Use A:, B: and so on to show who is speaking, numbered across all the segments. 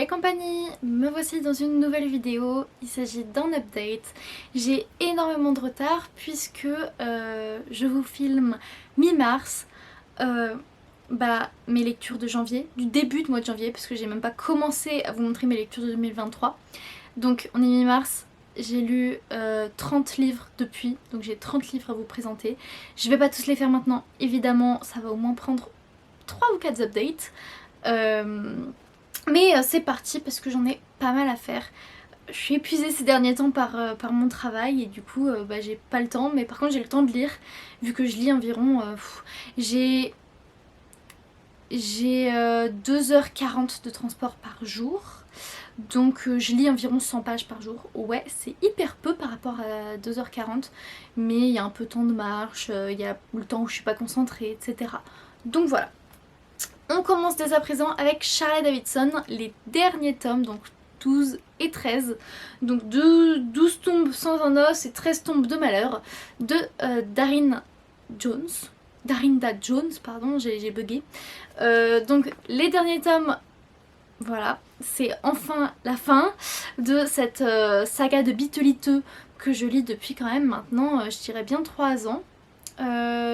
A: Hey compagnie, me voici dans une nouvelle vidéo, il s'agit d'un update. J'ai énormément de retard puisque je vous filme mi-mars mes lectures de janvier, du début de mois de janvier, parce que j'ai même pas commencé à vous montrer mes lectures de 2023. Donc on est mi-mars, j'ai lu 30 livres depuis, donc j'ai 30 livres à vous présenter. Je vais pas tous les faire maintenant, évidemment ça va au moins prendre 3 ou 4 updates. Mais c'est parti parce que j'en ai pas mal à faire. Je suis épuisée ces derniers temps par mon travail et du coup j'ai pas le temps. Mais par contre j'ai le temps de lire vu que je lis environ... j'ai 2h40 de transport par jour. Donc je lis environ 100 pages par jour. Ouais, c'est hyper peu par rapport à 2h40. Mais il y a un peu de temps de marche, il y a le temps où je suis pas concentrée, etc. Donc voilà. On commence dès à présent avec Charlie Davidson, les derniers tomes, donc 12 et 13. Donc 12 tombes sans un os et 13 tombes de malheur de Darinda Jones, pardon, j'ai bugué. Donc les derniers tomes, voilà, c'est enfin la fin de cette saga de Beatliteux que je lis depuis quand même maintenant, je dirais bien 3 ans.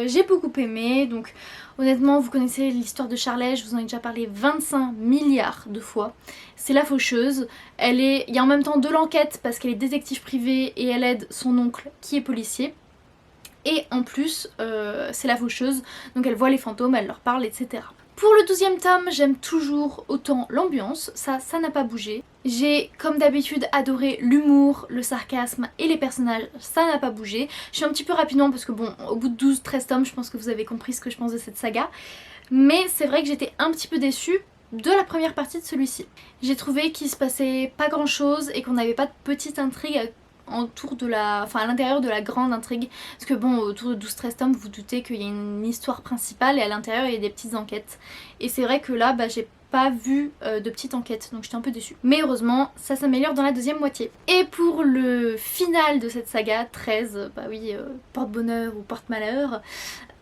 A: J'ai beaucoup aimé, donc honnêtement vous connaissez l'histoire de Charlet, je vous en ai déjà parlé 25 milliards de fois. C'est la faucheuse, il y a en même temps de l'enquête parce qu'elle est détective privée et elle aide son oncle qui est policier. Et en plus c'est la faucheuse, donc elle voit les fantômes, elle leur parle, etc. Pour le 12e tome, j'aime toujours autant l'ambiance, ça n'a pas bougé. J'ai comme d'habitude adoré l'humour, le sarcasme et les personnages, ça n'a pas bougé. Je suis un petit peu rapidement parce que bon, au bout de 12-13 tomes, je pense que vous avez compris ce que je pense de cette saga. Mais c'est vrai que j'étais un petit peu déçue de la première partie de celui-ci. J'ai trouvé qu'il se passait pas grand chose et qu'on n'avait pas de petite intrigue autour de à l'intérieur de la grande intrigue, parce que bon, autour de 12-13 tomes vous doutez qu'il y a une histoire principale et à l'intérieur il y a des petites enquêtes, et c'est vrai que là j'ai pas vu de petites enquêtes, donc j'étais un peu déçue. Mais heureusement ça s'améliore dans la deuxième moitié. Et pour le final de cette saga, 13, porte-bonheur ou porte-malheur,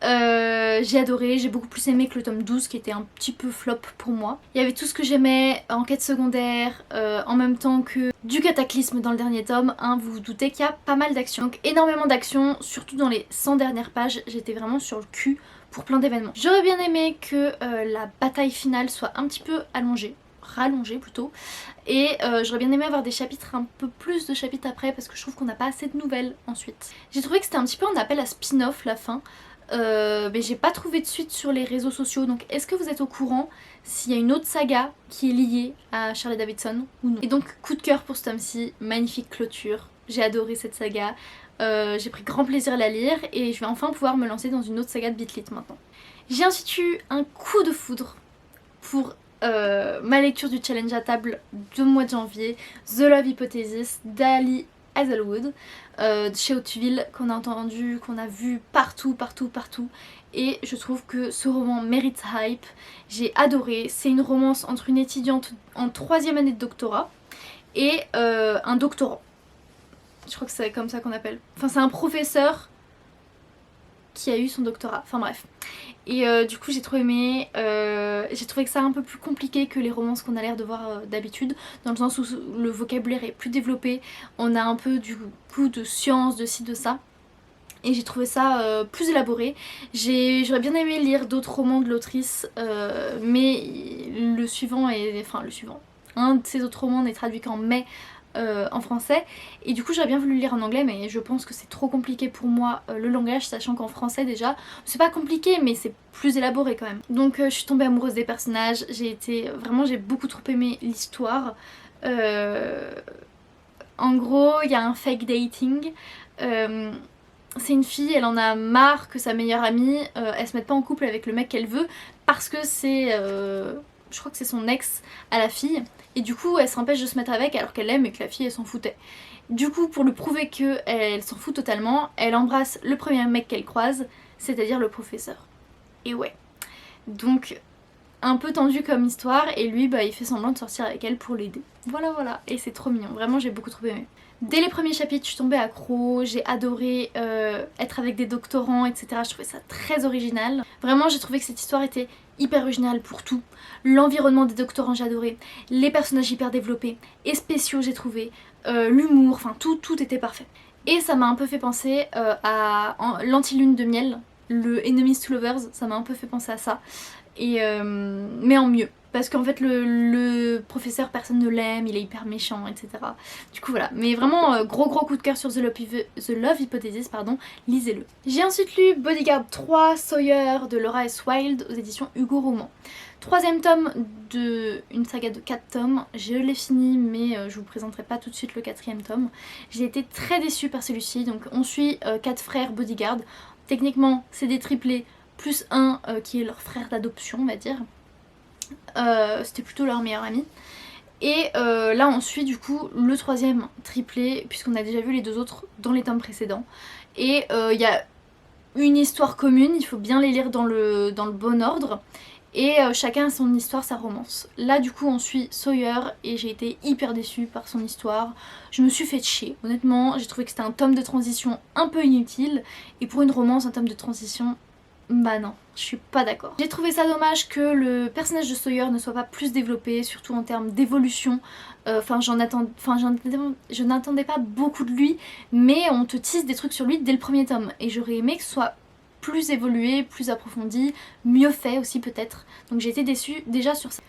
A: j'ai adoré, j'ai beaucoup plus aimé que le tome 12 qui était un petit peu flop pour moi. Il y avait tout ce que j'aimais, enquête secondaire, en même temps que du cataclysme dans le dernier tome, hein, vous vous doutez qu'il y a pas mal d'actions. Donc énormément d'actions, surtout dans les 100 dernières pages, j'étais vraiment sur le cul pour plein d'événements. J'aurais bien aimé que la bataille finale soit un petit peu rallongée plutôt, et j'aurais bien aimé avoir des chapitres, un peu plus de chapitres après, parce que je trouve qu'on n'a pas assez de nouvelles ensuite. J'ai trouvé que c'était un petit peu un appel à spin-off la fin. Mais j'ai pas trouvé de suite sur les réseaux sociaux, donc est-ce que vous êtes au courant s'il y a une autre saga qui est liée à Charlie Davidson ou non? Et donc coup de cœur pour ce tome-ci, magnifique clôture, j'ai adoré cette saga, j'ai pris grand plaisir à la lire et je vais enfin pouvoir me lancer dans une autre saga de Beatlit maintenant. J'ai ensuite eu un coup de foudre pour ma lecture du challenge à table de mois de janvier, The Love Hypothesis d'Ali Hazelwood, chez Hauteville, qu'on a entendu, qu'on a vu partout, et je trouve que ce roman mérite hype. J'ai adoré, c'est une romance entre une étudiante en 3e année de doctorat et un doctorant, je crois que c'est comme ça qu'on appelle, enfin c'est un professeur qui a eu son doctorat, enfin bref. Et du coup j'ai trop aimé, j'ai trouvé que ça un peu plus compliqué que les romances qu'on a l'air de voir d'habitude, dans le sens où le vocabulaire est plus développé, on a un peu du coup de science, de ci, de ça, et j'ai trouvé ça plus élaboré. J'aurais bien aimé lire d'autres romans de l'autrice, mais un de ces autres romans n'est traduit qu'en mai en français, et du coup j'aurais bien voulu le lire en anglais, mais je pense que c'est trop compliqué pour moi le langage, sachant qu'en français déjà c'est pas compliqué mais c'est plus élaboré quand même. Donc je suis tombée amoureuse des personnages, j'ai beaucoup trop aimé l'histoire. En gros il y a un fake dating, c'est une fille, elle en a marre que sa meilleure amie elle se mette pas en couple avec le mec qu'elle veut parce que c'est je crois que c'est son ex à la fille, et du coup elle s'empêche de se mettre avec alors qu'elle l'aime et que la fille elle s'en foutait. Du coup pour lui prouver qu'elle s'en fout totalement, elle embrasse le premier mec qu'elle croise, c'est-à-dire le professeur. Et ouais, donc un peu tendu comme histoire, et lui il fait semblant de sortir avec elle pour l'aider. Voilà, et c'est trop mignon, vraiment j'ai beaucoup trop aimé. Dès les premiers chapitres, je suis tombée accro, j'ai adoré être avec des doctorants, etc. Je trouvais ça très original. Vraiment, j'ai trouvé que cette histoire était hyper originale pour tout. L'environnement des doctorants, j'ai adoré. Les personnages hyper développés et spéciaux, j'ai trouvé. L'humour, enfin tout était parfait. Et ça m'a un peu fait penser à l'Anti-Lune de Miel, le Enemies to Lovers, ça m'a un peu fait penser à ça. Et mais en mieux. Parce qu'en fait le professeur personne ne l'aime, il est hyper méchant, etc. Du coup voilà, mais vraiment gros coup de cœur sur The Love Hypothesis, pardon, lisez-le. J'ai ensuite lu Bodyguard 3, Sawyer de Laura S. Wilde aux éditions Hugo Roman. Troisième tome d'une saga de 4 tomes, je l'ai fini mais je vous présenterai pas tout de suite le quatrième tome. J'ai été très déçue par celui-ci, donc on suit 4 frères bodyguards. Techniquement c'est des triplés plus un qui est leur frère d'adoption on va dire. C'était plutôt leur meilleur ami. Et là on suit du coup le troisième triplé puisqu'on a déjà vu les deux autres dans les tomes précédents. Et il y a une histoire commune, il faut bien les lire dans le bon ordre. Et chacun a son histoire, sa romance. Là du coup on suit Sawyer et j'ai été hyper déçue par son histoire. Je me suis fait chier, honnêtement j'ai trouvé que c'était un tome de transition un peu inutile. Et pour une romance, un tome de transition, bah non, je suis pas d'accord. J'ai trouvé ça dommage que le personnage de Sawyer ne soit pas plus développé, surtout en termes d'évolution. Je n'attendais pas beaucoup de lui, mais on te tease des trucs sur lui dès le premier tome. Et j'aurais aimé que ce soit plus évolué, plus approfondi, mieux fait aussi peut-être. Donc j'ai été déçue déjà sur ça.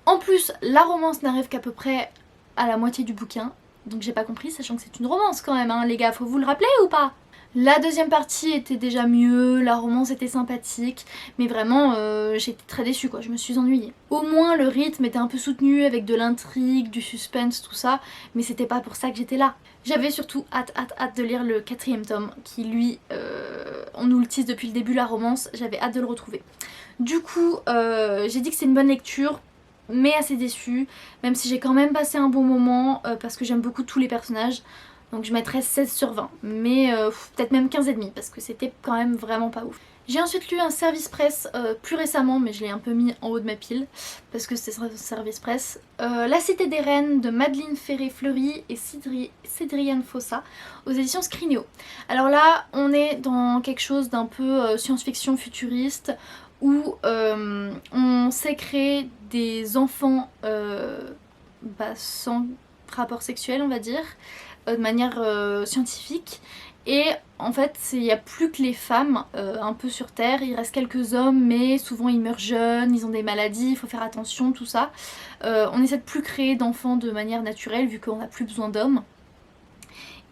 A: En plus, la romance n'arrive qu'à peu près à la moitié du bouquin. Donc j'ai pas compris, sachant que c'est une romance quand même, hein, les gars, faut vous le rappeler ou pas ? La deuxième partie était déjà mieux, la romance était sympathique, mais vraiment j'étais très déçue quoi, je me suis ennuyée. Au moins le rythme était un peu soutenu avec de l'intrigue, du suspense, tout ça, mais c'était pas pour ça que j'étais là. J'avais surtout hâte de lire le quatrième tome, qui lui, on nous le tease depuis le début la romance, j'avais hâte de le retrouver. Du coup, j'ai dit que c'est une bonne lecture, mais assez déçue, même si j'ai quand même passé un bon moment, parce que j'aime beaucoup tous les personnages. Donc je mettrais 16 sur 20, mais peut-être même 15,5 parce que c'était quand même vraiment pas ouf. J'ai ensuite lu un service presse plus récemment, mais je l'ai un peu mis en haut de ma pile parce que c'était un service presse. La Cité des Reines de Madeleine Ferré-Fleury et Cédriane Fossa aux éditions Scrigno. Alors là, on est dans quelque chose d'un peu science-fiction futuriste où on sait créer des enfants sans rapport sexuel, on va dire. De manière scientifique et en fait il n'y a plus que les femmes un peu sur terre, il reste quelques hommes mais souvent ils meurent jeunes, ils ont des maladies, il faut faire attention, tout ça. On essaie de plus créer d'enfants de manière naturelle vu qu'on n'a plus besoin d'hommes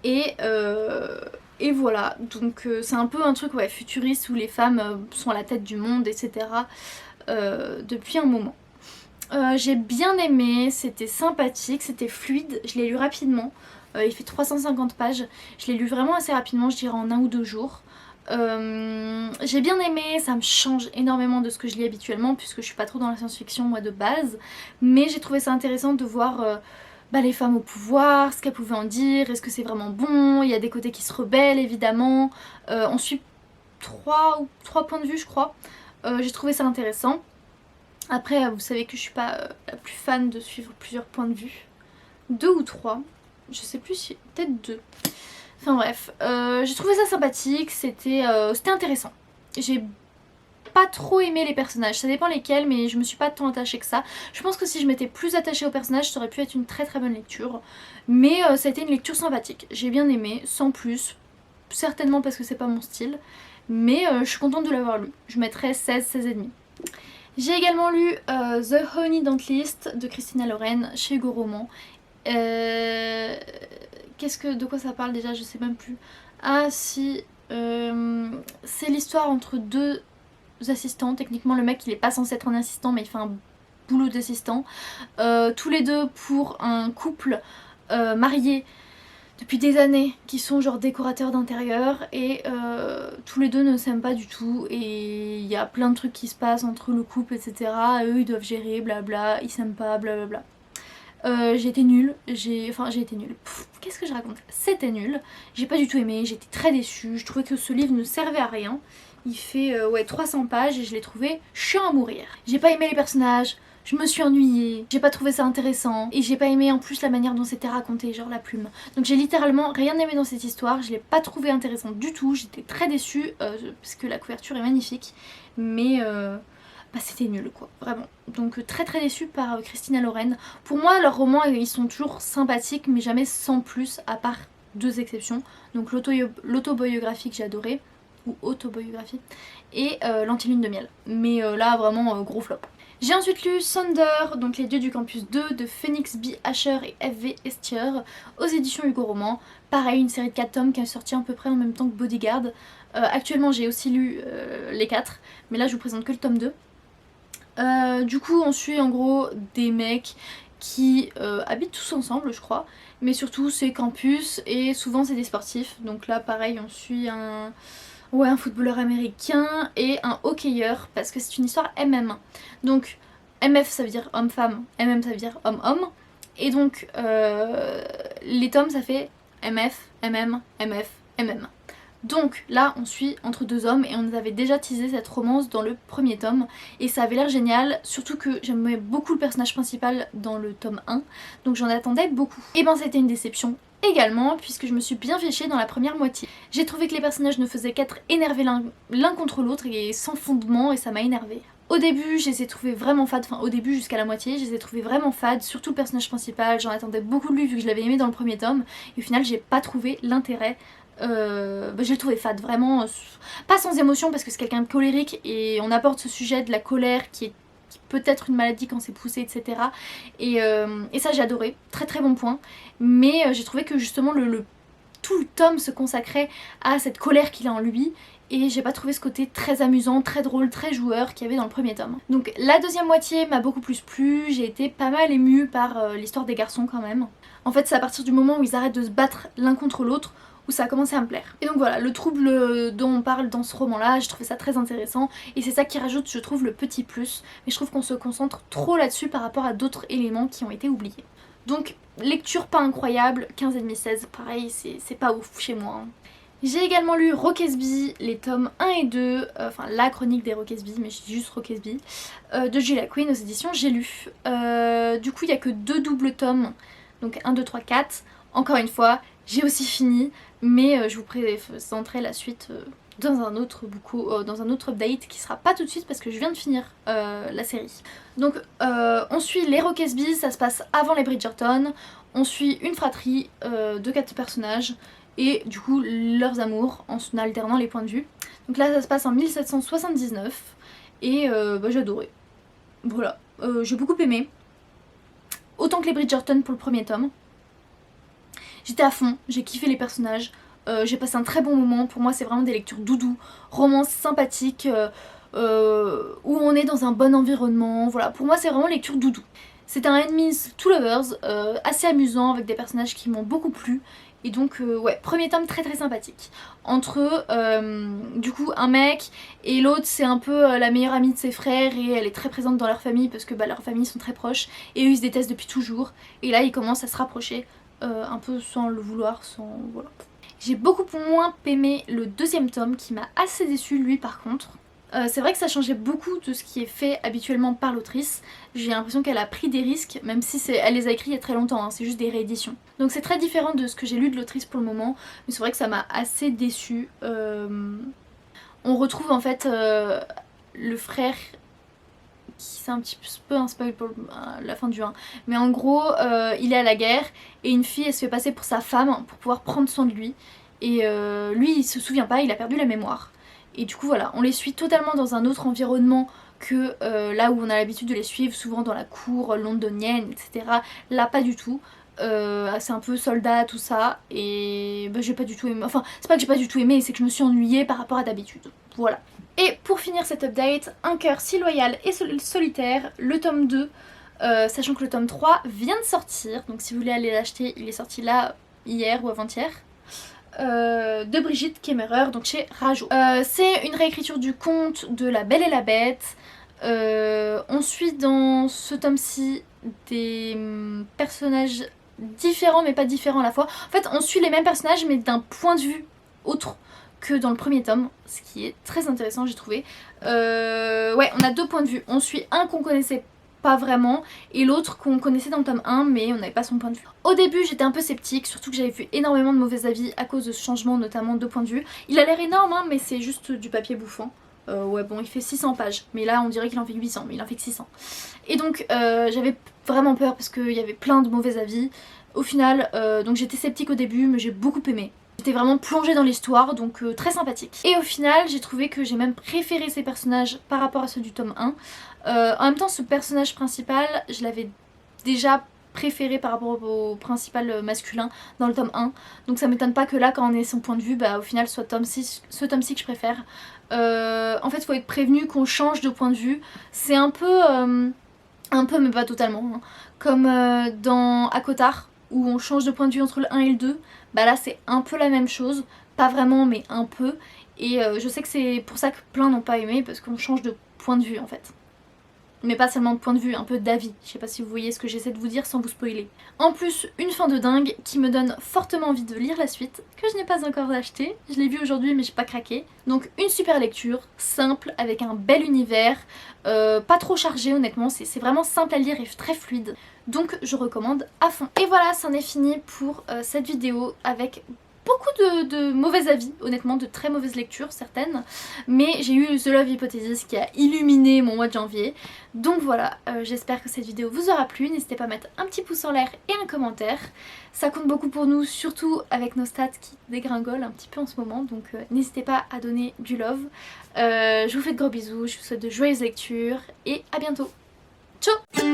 A: et voilà, donc c'est un peu un truc ouais, futuriste où les femmes sont à la tête du monde etc. Depuis un moment. J'ai bien aimé, c'était sympathique, c'était fluide, je l'ai lu rapidement. Il fait 350 pages, je l'ai lu vraiment assez rapidement, je dirais en 1 ou 2 jours. J'ai bien aimé, ça me change énormément de ce que je lis habituellement puisque je suis pas trop dans la science-fiction moi de base. Mais j'ai trouvé ça intéressant de voir les femmes au pouvoir, ce qu'elles pouvaient en dire, est-ce que c'est vraiment bon, il y a des côtés qui se rebellent évidemment. On suit 3 points de vue je crois, j'ai trouvé ça intéressant. Après vous savez que je suis pas la plus fan de suivre plusieurs points de vue. 2 ou 3. Je sais plus si... peut-être 2. Enfin bref, j'ai trouvé ça sympathique, c'était intéressant. J'ai pas trop aimé les personnages, ça dépend lesquels, mais je me suis pas tant attachée que ça. Je pense que si je m'étais plus attachée aux personnages, ça aurait pu être une très bonne lecture. Mais ça a été une lecture sympathique, j'ai bien aimé, sans plus. Certainement parce que c'est pas mon style, mais je suis contente de l'avoir lu. Je mettrais 16, 16,5. J'ai également lu The Honey Dentist de Christina Loren chez Hugo Roman. De quoi ça parle déjà, je sais même plus. Ah si, c'est l'histoire entre 2 assistants. Techniquement le mec il est pas censé être un assistant mais il fait un boulot d'assistant. Tous les deux pour un couple marié depuis des années qui sont genre décorateurs d'intérieur et tous les deux ne s'aiment pas du tout et il y a plein de trucs qui se passent entre le couple etc. Eux ils doivent gérer blabla, ils s'aiment pas blablabla. J'ai été nulle, qu'est-ce que je raconte? C'était nul, j'ai pas du tout aimé, j'étais très déçue, je trouvais que ce livre ne servait à rien. Il fait 300 pages et je l'ai trouvé chiant à mourir. J'ai pas aimé les personnages, je me suis ennuyée, j'ai pas trouvé ça intéressant et j'ai pas aimé en plus la manière dont c'était raconté, genre la plume. Donc j'ai littéralement rien aimé dans cette histoire, je l'ai pas trouvée intéressante du tout, j'étais très déçue parce que la couverture est magnifique, mais bah c'était nul quoi, vraiment. Donc très très déçue par Christina Loren. Pour moi leurs romans ils sont toujours sympathiques mais jamais sans plus à part deux exceptions. Donc l'autobiographie que j'ai adoré, ou autobiographie, et l'Antilune de miel. Mais là vraiment gros flop. J'ai ensuite lu Thunder, donc les dieux du campus 2 de Phoenix B. Asher et F.V. Estier aux éditions Hugo Roman. Pareil, une série de 4 tomes qui est sortie à peu près en même temps que Bodyguard. Actuellement j'ai aussi lu les 4, mais là je vous présente que le tome 2. Du coup on suit en gros des mecs qui habitent tous ensemble je crois, mais surtout c'est campus et souvent c'est des sportifs. Donc là pareil on suit un footballeur américain et un hockeyeur parce que c'est une histoire MM. Donc MF ça veut dire homme-femme, MM ça veut dire homme-homme. Et donc les tomes ça fait MF, MM, MF, MM. Donc là on suit entre deux hommes et on nous avait déjà teasé cette romance dans le premier tome et ça avait l'air génial, surtout que j'aimais beaucoup le personnage principal dans le tome 1, donc j'en attendais beaucoup. Et ben c'était une déception également puisque je me suis bien fait chier dans la première moitié. J'ai trouvé que les personnages ne faisaient qu'être énervés l'un contre l'autre et sans fondement et ça m'a énervé. Au début, je les ai trouvés vraiment fades, enfin au début jusqu'à la moitié, je les ai trouvés vraiment fades, surtout le personnage principal, j'en attendais beaucoup de lui vu que je l'avais aimé dans le premier tome, et au final j'ai pas trouvé l'intérêt. Je l'ai trouvé fade, vraiment, pas sans émotion parce que c'est quelqu'un de colérique et on aborde ce sujet de la colère qui peut être une maladie quand c'est poussé, etc. Et ça j'ai adoré, très très bon point, mais j'ai trouvé que justement tout le tome se consacrait à cette colère qu'il a en lui et j'ai pas trouvé ce côté très amusant, très drôle, très joueur qu'il y avait dans le premier tome. Donc la deuxième moitié m'a beaucoup plus plu, j'ai été pas mal émue par l'histoire des garçons quand même. En fait c'est à partir du moment où ils arrêtent de se battre l'un contre l'autre où ça a commencé à me plaire. Et donc voilà, le trouble dont on parle dans ce roman-là, je trouvais ça très intéressant et c'est ça qui rajoute, je trouve, le petit plus. Mais je trouve qu'on se concentre trop là-dessus par rapport à d'autres éléments qui ont été oubliés. Donc lecture pas incroyable, 15,5-16, pareil, c'est pas ouf chez moi. Hein. J'ai également lu Roquesby, les tomes 1 et 2, enfin la chronique des Roquesby, mais je dis juste Roquesby, de Julia Quinn aux éditions J'ai lu. Du coup il n'y a que 2 doubles tomes, donc 1, 2, 3, 4. Encore une fois, j'ai aussi fini, mais je vous présenterai la suite dans un autre dans un autre update qui sera pas tout de suite parce que je viens de finir la série. Donc on suit les Roquesby, ça se passe avant les Bridgerton, on suit une fratrie de 4 personnages et du coup leurs amours en alternant les points de vue. Donc là ça se passe en 1779 et j'ai adoré. Voilà, j'ai beaucoup aimé. Autant que les Bridgerton pour le premier tome. J'étais à fond, j'ai kiffé les personnages, j'ai passé un très bon moment. Pour moi c'est vraiment des lectures doudou, romance sympathique, où on est dans un bon environnement. Voilà, pour moi c'est vraiment lecture doudou. C'est un Enemies to Lovers, assez amusant avec des personnages qui m'ont beaucoup plu. Et donc ouais, premier tome très très sympathique. Entre du coup un mec et l'autre c'est un peu la meilleure amie de ses frères et elle est très présente dans leur famille parce que leurs familles sont très proches et eux ils se détestent depuis toujours. Et là ils commencent à se rapprocher. Un peu sans le vouloir, sans... voilà. J'ai beaucoup moins aimé le deuxième tome qui m'a assez déçu lui par contre. C'est vrai que ça changeait beaucoup de ce qui est fait habituellement par l'autrice. J'ai l'impression qu'elle a pris des risques, même si elle les a écrits il y a très longtemps, hein, c'est juste des rééditions. Donc c'est très différent de ce que j'ai lu de l'autrice pour le moment, mais c'est vrai que ça m'a assez déçue. On retrouve en fait le frère... c'est un petit peu un spoil pour la fin du 1, mais en gros il est à la guerre et une fille elle se fait passer pour sa femme pour pouvoir prendre soin de lui et lui il se souvient pas, il a perdu la mémoire et du coup voilà, on les suit totalement dans un autre environnement que là où on a l'habitude de les suivre, souvent dans la cour londonienne etc. Là pas du tout. C'est un peu soldat tout ça et j'ai pas du tout aimé, enfin c'est pas que j'ai pas du tout aimé, c'est que je me suis ennuyée par rapport à d'habitude, voilà. Et pour finir cet update, Un cœur si loyal et solitaire, le tome 2, sachant que le tome 3 vient de sortir, donc si vous voulez aller l'acheter, il est sorti là hier ou avant-hier, de Brigitte Kemmerer, donc chez Rajo. C'est une réécriture du conte de La Belle et la Bête. On suit dans ce tome-ci des personnages différents mais pas différents à la fois. En fait on suit les mêmes personnages mais d'un point de vue autre que dans le premier tome, ce qui est très intéressant j'ai trouvé. Ouais, on a 2 points de vue. On suit un qu'on connaissait pas vraiment, et l'autre qu'on connaissait dans le tome 1 mais on n'avait pas son point de vue. Au début j'étais un peu sceptique, surtout que j'avais vu énormément de mauvais avis à cause de ce changement, notamment de point de vue. Il a l'air énorme hein, mais c'est juste du papier bouffant. Ouais bon il fait 600 pages, mais là on dirait qu'il en fait 800, mais il en fait que 600. Et donc j'avais vraiment peur parce qu'il y avait plein de mauvais avis. Au final, donc j'étais sceptique au début mais j'ai beaucoup aimé. J'étais vraiment plongée dans l'histoire, donc très sympathique. Et au final, j'ai trouvé que j'ai même préféré ces personnages par rapport à ceux du tome 1. En même temps, ce personnage principal, je l'avais déjà préféré par rapport au principal masculin dans le tome 1. Donc ça m'étonne pas que là, quand on est son point de vue, bah au final, ce tome-ci que je préfère. En fait, il faut être prévenu qu'on change de point de vue. C'est un peu mais pas totalement, hein. Comme dans Akotar, où on change de point de vue entre le 1 et le 2. Bah là c'est un peu la même chose, pas vraiment mais un peu, et je sais que c'est pour ça que plein n'ont pas aimé, parce qu'on change de point de vue en fait. Mais pas seulement de point de vue, un peu d'avis, je sais pas si vous voyez ce que j'essaie de vous dire sans vous spoiler. En plus, une fin de dingue qui me donne fortement envie de lire la suite, que je n'ai pas encore acheté, je l'ai vu aujourd'hui mais j'ai pas craqué. Donc une super lecture, simple, avec un bel univers, pas trop chargé honnêtement, c'est vraiment simple à lire et très fluide. Donc je recommande à fond. Et voilà, c'en est fini pour cette vidéo avec beaucoup de mauvais avis, honnêtement, de très mauvaises lectures certaines, mais j'ai eu The Love Hypothesis qui a illuminé mon mois de janvier. Donc voilà, j'espère que cette vidéo vous aura plu, n'hésitez pas à mettre un petit pouce en l'air et un commentaire, ça compte beaucoup pour nous, surtout avec nos stats qui dégringolent un petit peu en ce moment, donc n'hésitez pas à donner du love. Je vous fais de gros bisous, je vous souhaite de joyeuses lectures et à bientôt. Ciao.